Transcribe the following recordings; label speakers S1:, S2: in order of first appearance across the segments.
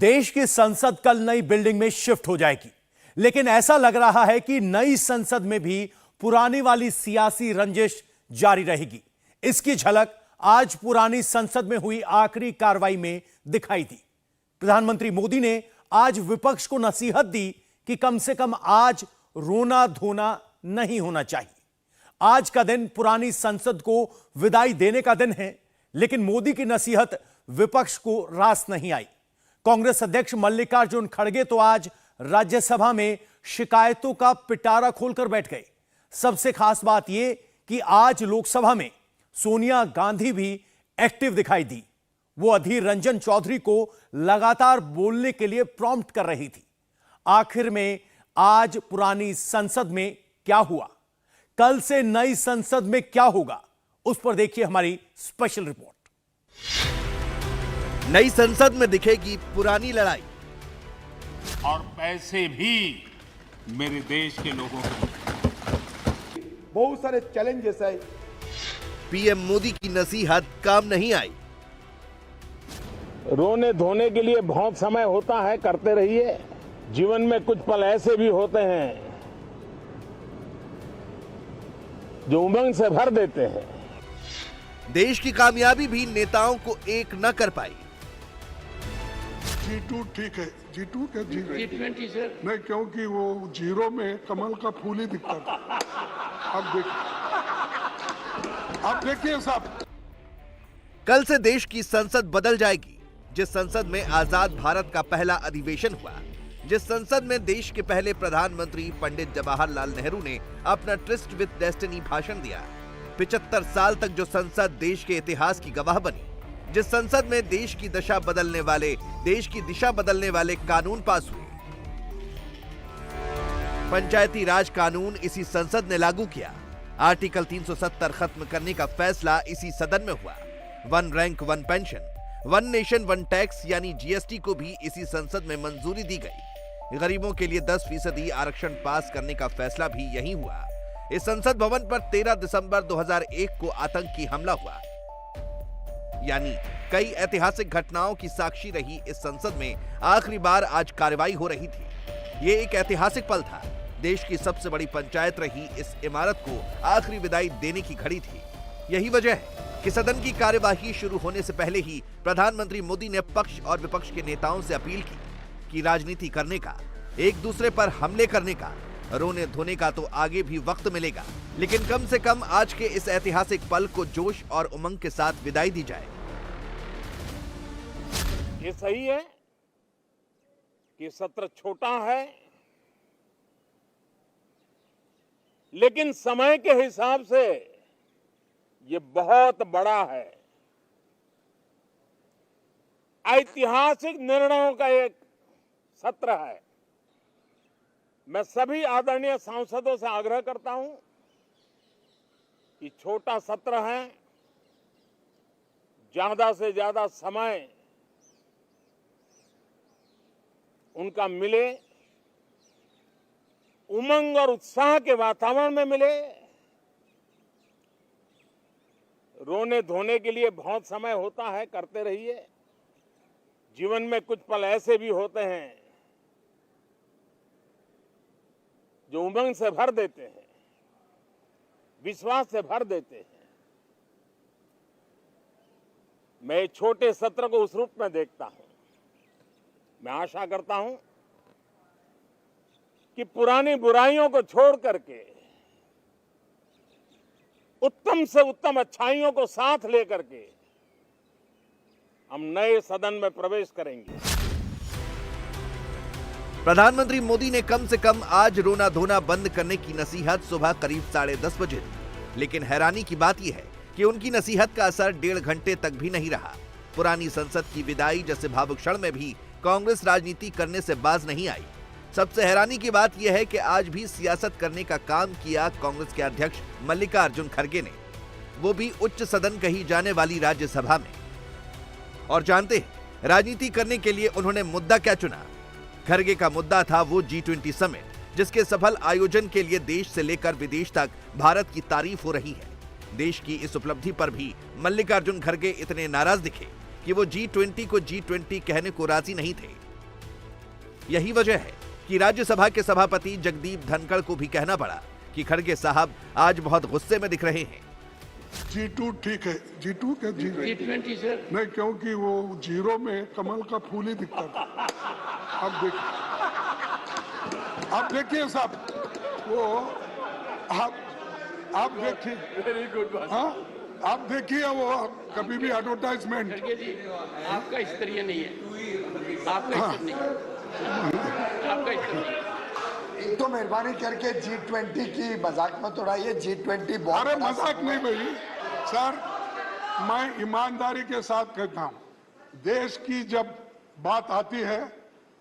S1: देश की संसद कल नई बिल्डिंग में शिफ्ट हो जाएगी, लेकिन ऐसा लग रहा है कि नई संसद में भी पुरानी वाली सियासी रंजिश जारी रहेगी। इसकी झलक आज पुरानी संसद में हुई आखिरी कार्रवाई में दिखाई दी। प्रधानमंत्री मोदी ने आज विपक्ष को नसीहत दी कि कम से कम आज रोना धोना नहीं होना चाहिए। आज का दिन पुरानी संसद को विदाई देने का दिन है, लेकिन मोदी की नसीहत विपक्ष को रास नहीं आई। कांग्रेस अध्यक्ष मल्लिकार्जुन खड़गे तो आज राज्यसभा में शिकायतों का पिटारा खोलकर बैठ गए। सबसे खास बात यह कि आज लोकसभा में सोनिया गांधी भी एक्टिव दिखाई दी। वो अधीर रंजन चौधरी को लगातार बोलने के लिए प्रॉम्प्ट कर रही थी। आखिर में आज पुरानी संसद में क्या हुआ, कल से नई संसद में क्या होगा, उस पर देखिए हमारी स्पेशल रिपोर्ट।
S2: नई संसद में दिखेगी पुरानी लड़ाई
S3: और पैसे भी मेरे देश के लोगों को।
S4: बहुत सारे चैलेंजेस है।
S2: पीएम मोदी की नसीहत काम नहीं आई।
S5: रोने धोने के लिए बहुत समय होता है, करते रहिए। जीवन में कुछ पल ऐसे भी होते हैं जो उमंग से भर देते हैं।
S2: देश की कामयाबी भी नेताओं को एक न कर पाई।
S6: G2 ठीक है, G2 क्या G20 सर? नहीं, क्योंकि वो जीरो में कमल का फूल ही दिखता था। अब देखिए साहब,
S2: कल से देश की संसद बदल जाएगी। जिस संसद में आजाद भारत का पहला अधिवेशन हुआ, जिस संसद में देश के पहले प्रधानमंत्री पंडित जवाहरलाल नेहरू ने अपना ट्रिस्ट विद डेस्टिनी भाषण दिया, 75 साल तक जो संसद देश के इतिहास की गवाह बनी, जिस संसद में देश की दिशा बदलने वाले कानून पास हुए। पंचायती राज कानून इसी संसद ने लागू किया। आर्टिकल 370 खत्म करने का फैसला इसी सदन में हुआ। One rank one pension, one nation one tax यानी जीएसटी को भी इसी संसद में मंजूरी दी गई। गरीबों के लिए 10% आरक्षण पास करने का फैसला भी यही हुआ। इस संसद भवन पर 13 दिसंबर 2001 को आतंकी हमला हुआ। यानी कई ऐतिहासिक घटनाओं की साक्षी रही इस संसद में आखिरी बार आज कार्रवाई हो रही थी। ये एक ऐतिहासिक पल था। देश की सबसे बड़ी पंचायत रही इस इमारत को आखिरी विदाई देने की घड़ी थी। यही वजह है कि सदन की कार्यवाही शुरू होने से पहले ही प्रधानमंत्री मोदी ने पक्ष और विपक्ष के नेताओं से अपील की कि राजनीति करने का, एक दूसरे पर हमले करने का, रोने धोने का तो आगे भी वक्त मिलेगा, लेकिन कम से कम आज के इस ऐतिहासिक पल को जोश और उमंग के साथ विदाई दी जाए।
S5: ये सही है कि सत्र छोटा है, लेकिन समय के हिसाब से ये बहुत बड़ा है। ऐतिहासिक निर्णयों का एक सत्र है। मैं सभी आदरणीय सांसदों से आग्रह करता हूं कि छोटा सत्र है, ज्यादा से ज्यादा समय उनका मिले, उमंग और उत्साह के वातावरण में मिले। रोने धोने के लिए बहुत समय होता है, करते रहिए। जीवन में कुछ पल ऐसे भी होते हैं जो उमंग से भर देते हैं, विश्वास से भर देते हैं। मैं छोटे सत्र को उस रूप में देखता हूं। मैं आशा करता हूं कि पुरानी बुराइयों को छोड़ करके उत्तम से उत्तम अच्छाइयों को साथ लेकर के हम नए सदन में प्रवेश करेंगे।
S2: प्रधानमंत्री मोदी ने कम से कम आज रोना धोना बंद करने की नसीहत सुबह करीब 10:30 बजे दी, लेकिन हैरानी की बात यह है कि उनकी नसीहत का असर 1.5 घंटे तक भी नहीं रहा। पुरानी संसद की विदाई जैसे भावुक क्षण में भी कांग्रेस राजनीति करने से बाज नहीं आई। सबसे हैरानी की बात यह है कि आज भी सियासत करने का काम किया कांग्रेस के अध्यक्ष मल्लिकार्जुन खड़गे ने, वो भी उच्च सदन कही जाने वाली राज्यसभा में। और जानते हैं राजनीति करने के लिए उन्होंने मुद्दा क्या चुना? खड़गे का मुद्दा था वो G20 समिट, जिसके सफल आयोजन के लिए देश से लेकर विदेश तक भारत की तारीफ हो रही है। देश की इस उपलब्धि पर भी मल्लिकार्जुन खड़गे इतने नाराज दिखे कि वो G20 को G20 कहने को राजी नहीं थे। यही वजह है कि राज्यसभा के सभापति जगदीप धनखड़ को भी कहना पड़ा कि खड़गे साहब आज बहुत गुस्से में दिख रहे हैं।
S6: G2 ठीक है, G2 क्या
S7: G20 सर
S6: नहीं, क्योंकि वो जीरो में कमल का फूल ही दिखता था। अब देखिए साहब, वो आप देखिए, वेरी गुड, हाँ आप देखिए, वो कभी भी एडवर्टाइजमेंट
S7: जी आपका स्तरीय नहीं है, आपका स्तर नहीं है, आपका स्तर नहीं है।
S8: एक तो मेहरबानी करके G20 की मजाक मत उड़ाइए। G20 बहुत
S6: अरे मजाक नहीं भाई सर, मैं ईमानदारी के साथ कहता हूँ, देश की जब बात आती है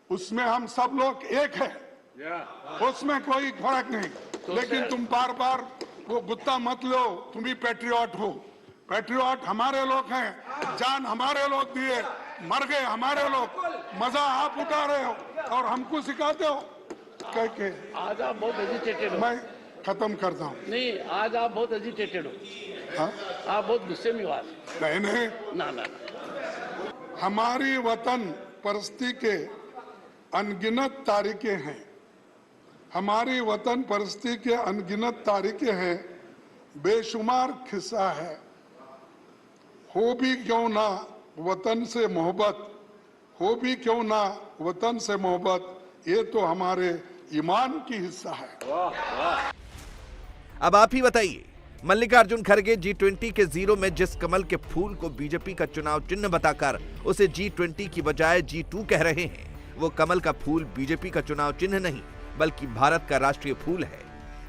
S6: उसमें हम सब लोग एक है, उसमें कोई फर्क नहीं। लेकिन तुम बार बार वो गुत्ता मत लो, तुम भी पैट्रियट हो। पैट्रियट हमारे लोग हैं, जान हमारे लोग दिए, मर गए हमारे लोग, मजा आप उठा रहे हो और हमको सिखाते हो। कह के
S7: आज आप बहुत एजिटेटेड हो।
S6: मैं खत्म करता हूँ।
S7: नहीं, आज आप बहुत एजिटेटेड हो।
S6: हाँ?
S7: आप बहुत गुस्से में हो आज।
S6: नहीं
S7: ना ना ना,
S6: हमारी वतन परस्ती के अनगिनत तारीखें हैं, हमारी वतन परस्ती के अनगिनत तारीखें हैं, बेशुमार खिस्सा है। हो भी क्यों ना वतन से मोहब्बत, हो भी क्यों ना वतन से मोहब्बत, ये तो हमारे ईमान की हिस्सा है।
S2: अब आप ही बताइए, मल्लिकार्जुन खड़गे G20 के जीरो में जिस कमल के फूल को बीजेपी का चुनाव चिन्ह बताकर उसे G20 की बजाय G2 कह रहे हैं, वो कमल का फूल बीजेपी का चुनाव चिन्ह नहीं बल्कि भारत का राष्ट्रीय फूल है।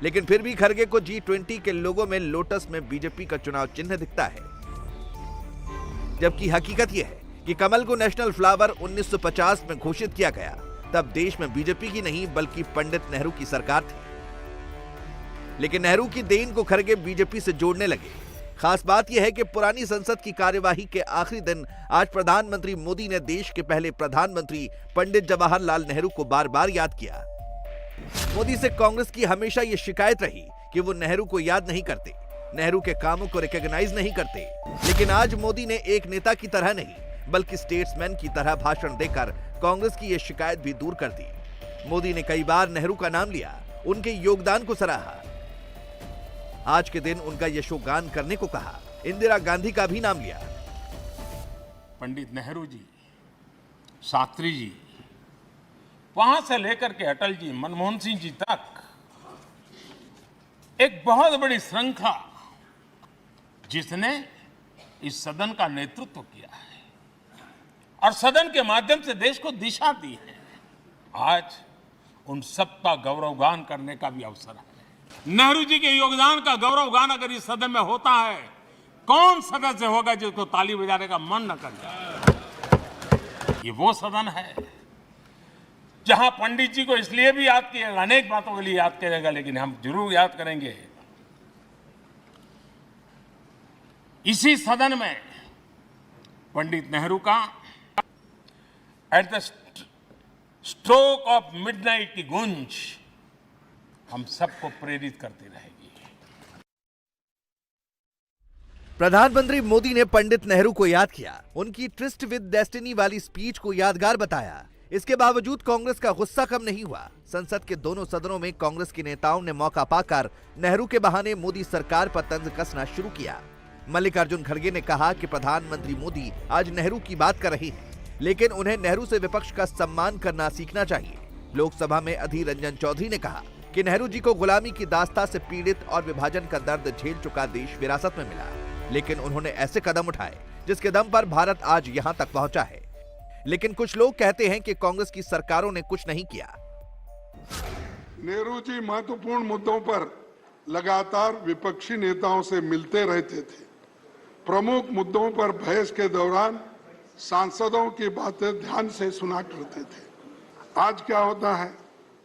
S2: लेकिन फिर भी खड़गे को G20 के लोगों में लोटस में बीजेपी का चुनाव चिन्ह दिखता है, जबकि हकीकत यह है कि कमल को नेशनल फ्लावर 1950 में घोषित किया गया। तब देश में बीजेपी की नहीं बल्कि पंडित नेहरू की सरकार थी, लेकिन नेहरू की देन को खड़गे बीजेपी से जोड़ने लगे। खास बात यह है कि पुरानी संसद की कार्यवाही के आखिरी दिन आज प्रधानमंत्री मोदी ने देश के पहले प्रधानमंत्री पंडित जवाहरलाल नेहरू को बार बार याद किया। मोदी से कांग्रेस की हमेशा ये शिकायत रही कि वो नेहरू को याद नहीं करते, नेहरू के कामों को रिकॉग्नाइज नहीं करते। लेकिन आज मोदी ने एक नेता की तरह नहीं बल्कि स्टेट्समैन की तरह भाषण देकर कांग्रेस की यह शिकायत भी दूर कर दी। मोदी ने कई बार नेहरू का नाम लिया, उनके योगदान को सराहा। आज के दिन उनका यशोगान करने को कहा। इंदिरा गांधी का भी नाम लिया।
S3: पंडित नेहरू जी, शास्त्री जी, वहां से लेकर के अटल जी, मनमोहन सिंह जी तक एक बहुत बड़ी श्रृंखला जिसने इस सदन का नेतृत्व किया है और सदन के माध्यम से देश को दिशा दी है। आज उन सबका गौरवगान करने का भी अवसर है। नेहरू जी के योगदान का गौरवगान अगर इस सदन में होता है, कौन सदस्य होगा जिसको ताली बजाने का मन न कर जाए। ये वो सदन है जहां पंडित जी को इसलिए भी याद किएगा, अनेक बातों के लिए याद करेगा, लेकिन हम जरूर याद करेंगे इसी सदन में पंडित नेहरू का at the stroke of midnight की गूंज हम सबको प्रेरित करती रहेगी।
S2: प्रधानमंत्री मोदी ने पंडित नेहरू को याद किया, उनकी ट्रिस्ट विद डेस्टिनी वाली स्पीच को यादगार बताया। इसके बावजूद कांग्रेस का गुस्सा कम नहीं हुआ। संसद के दोनों सदनों में कांग्रेस के नेताओं ने मौका पाकर नेहरू के बहाने मोदी सरकार पर तंज कसना शुरू किया। मल्लिकार्जुन खड़गे ने कहा कि प्रधानमंत्री मोदी आज नेहरू की बात कर रहे हैं, लेकिन उन्हें नेहरू से विपक्ष का सम्मान करना सीखना चाहिए। लोकसभा में अधीर रंजन चौधरी ने कहा कि नेहरू जी को गुलामी की दास्ता से पीड़ित और विभाजन का दर्द झेल चुका देश विरासत में मिला, लेकिन उन्होंने ऐसे कदम उठाए जिसके दम पर भारत आज यहां तक पहुंचा है। लेकिन कुछ लोग कहते हैं कि कांग्रेस की सरकारों ने कुछ नहीं किया।
S6: नेहरू जी महत्वपूर्ण मुद्दों पर लगातार विपक्षी नेताओं से मिलते रहते थे। प्रमुख मुद्दों पर बहस के दौरान सांसदों की बातें ध्यान से सुना करते थे। आज क्या होता है,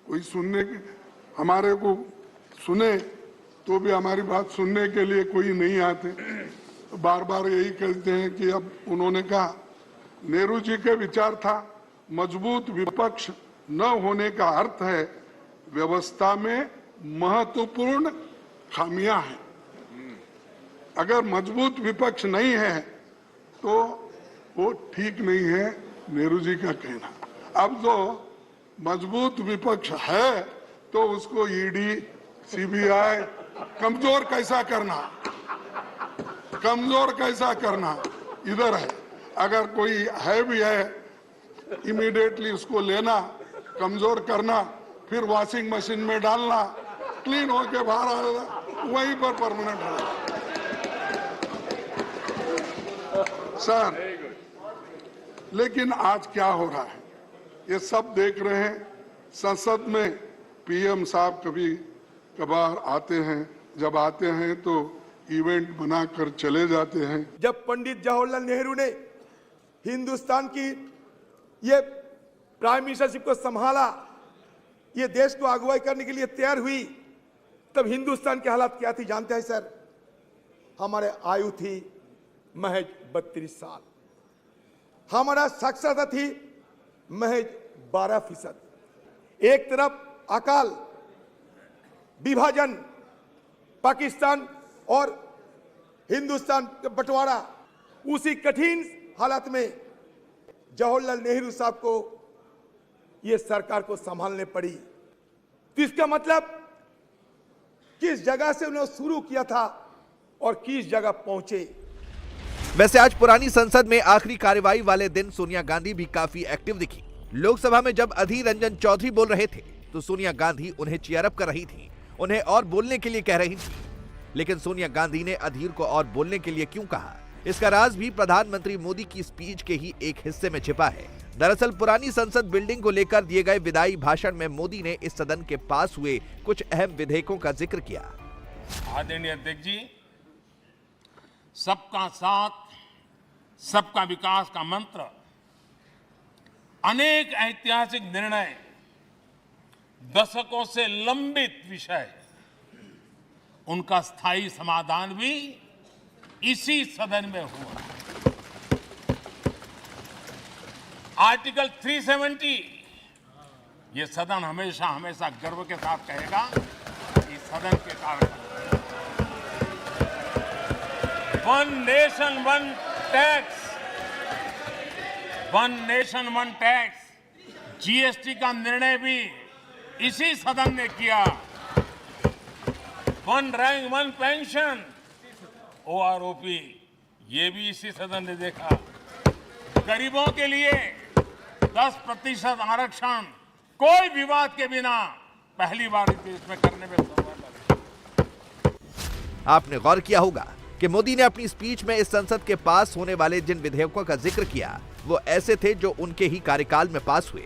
S6: कोई सुनने हमारे को सुने तो भी हमारी बात सुनने के लिए कोई नहीं आते, तो बार बार यही कहते हैं कि अब उन्होंने कहा। नेहरू जी के विचार था, मजबूत विपक्ष न होने का अर्थ है व्यवस्था में महत्वपूर्ण खामियां हैं। अगर मजबूत विपक्ष नहीं है तो वो ठीक नहीं है, नेहरू जी का कहना। अब तो मजबूत विपक्ष है तो उसको ईडी, सीबीआई कमजोर कैसा करना इधर है। अगर कोई है भी है, इमीडिएटली उसको लेना, कमजोर करना, फिर वॉशिंग मशीन में डालना, क्लीन होके बाहर आएगा, वहीं पर परमानेंट रहेगा। सर, लेकिन आज क्या हो रहा है ये सब देख रहे हैं। संसद में पीएम साहब कभी कभार आते हैं, जब आते हैं तो इवेंट बनाकर चले जाते हैं।
S4: जब पंडित जवाहरलाल नेहरू ने हिंदुस्तान की ये प्राइम मिनिस्टरशिप को संभाला, ये देश को अगुवाई करने के लिए तैयार हुई, तब हिंदुस्तान की हालत क्या थी जानते हैं सर? हमारे आयु थी महज 32 साल, हमारा साक्षरता थी महज 12%। एक तरफ अकाल, विभाजन, पाकिस्तान और हिंदुस्तान का बंटवारा, उसी कठिन हालात में जवाहरलाल नेहरू साहब को यह सरकार को संभालने पड़ी। तो इसका मतलब किस जगह से उन्होंने शुरू किया था और किस जगह पहुंचे।
S2: वैसे आज पुरानी संसद में आखिरी कार्यवाही वाले दिन सोनिया गांधी भी काफी एक्टिव दिखी। लोकसभा में जब अधीर रंजन चौधरी बोल रहे थे तो सोनिया गांधी उन्हें चीयर अप कर रही थी, उन्हें और बोलने के लिए कह रही थी। लेकिन सोनिया गांधी ने अधीर को और बोलने के लिए क्यों कहा, इसका राज भी प्रधानमंत्री मोदी की स्पीच के ही एक हिस्से में छिपा है। दरअसल पुरानी संसद बिल्डिंग को लेकर दिए गए विदाई भाषण में मोदी ने इस सदन के पास हुए कुछ अहम विधेयकों का जिक्र किया।
S3: आदरणीय अध्यक्ष जी, सबका साथ सबका विकास का मंत्र, अनेक ऐतिहासिक निर्णय, दशकों से लंबित विषय, उनका स्थायी समाधान भी इसी सदन में हुआ। आर्टिकल 370, ये सदन हमेशा हमेशा गर्व के साथ कहेगा, इस सदन के कारण। One nation one tax, one nation one tax, GST का निर्णय भी इसी सदन ने किया। One rank one pension, OROP, ये भी इसी सदन ने देखा। गरीबों के लिए 10% आरक्षण कोई विवाद के बिना पहली बार इस देश में करने में सफल रहे।
S2: आपने गौर किया होगा कि मोदी ने अपनी स्पीच में इस संसद के पास होने वाले जिन विधेयकों का जिक्र किया वो ऐसे थे जो उनके ही कार्यकाल में पास हुए।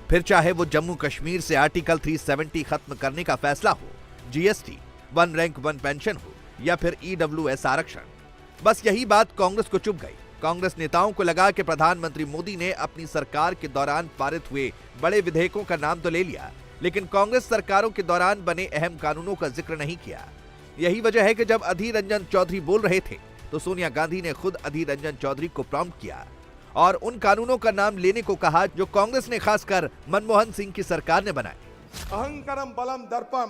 S2: फिर चाहे वो जम्मू कश्मीर से आर्टिकल 370 खत्म करने का फैसला हो, GST, one rank one pension हो या फिर ईडब्ल्यूएस आरक्षण। बस यही बात कांग्रेस को चुभ गई। कांग्रेस नेताओं को लगा कि प्रधानमंत्री मोदी ने अपनी सरकार के दौरान पारित हुए बड़े विधेयकों का नाम तो ले लिया, लेकिन कांग्रेस सरकारों के दौरान बने अहम कानूनों का जिक्र नहीं किया। यही वजह है कि जब अधीर रंजन चौधरी बोल रहे थे तो सोनिया गांधी ने खुद अधीर रंजन चौधरी को प्रॉम्प्ट किया और उन कानूनों का नाम लेने को कहा जो कांग्रेस ने खासकर मनमोहन सिंह की सरकार ने बनाए।
S4: अहंकारम बलम दर्पम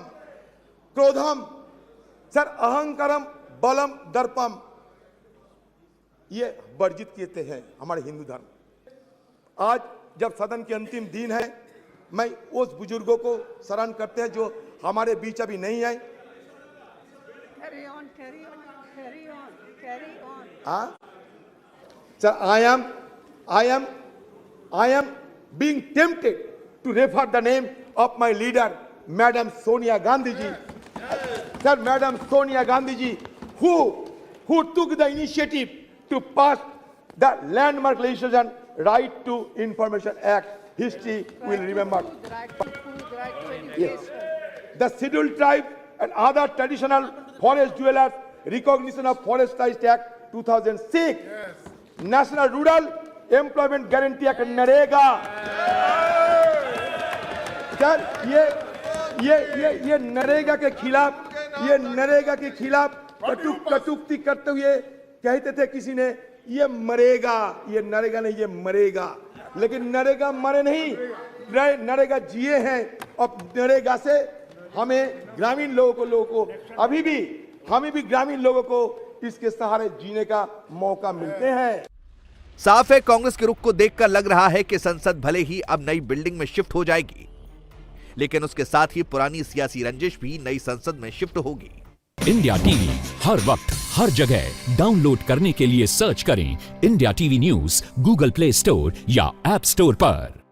S4: क्रोधम, सर अहंकारम बलम दर्पम ये वर्जित किए हैं हमारे हिंदू धर्म। आज जब सदन के अंतिम दिन है, मैं उस बुजुर्गों को स्मरण करते हैं जो हमारे बीच अभी नहीं आए। Sir, I am being tempted to refer the name of my leader, Madam Sonia Gandhi ji. Sir, Madam Sonia Gandhi ji, who took the initiative to pass the landmark legislation, Right to Information Act. History will remember. Yes. The Scheduled Tribe and other traditional forest dwellers, recognition of Forest Rights Act 2006, National Rural Employment Guarantee Act NREGA. Sir ये नरेगा के खिलाफ कटुक्ति करते हुए कहते थे किसी ने ये मरेगा, ये नरेगा नहीं ये मरेगा, लेकिन नरेगा मरे नहीं, नरेगा जिए हैं। और नरेगा से हमें ग्रामीण लोगों को हमें भी ग्रामीण लोगों को इसके सहारे जीने का मौका मिलते हैं।
S2: साफ है, कांग्रेस के रुख को देखकर लग रहा है कि संसद भले ही अब नई बिल्डिंग में शिफ्ट हो जाएगी, लेकिन उसके साथ ही पुरानी सियासी रंजिश भी नई संसद में शिफ्ट होगी।
S9: इंडिया टीवी हर वक्त हर जगह डाउनलोड करने के लिए सर्च करें India TV news Google play store या ऐप स्टोर पर।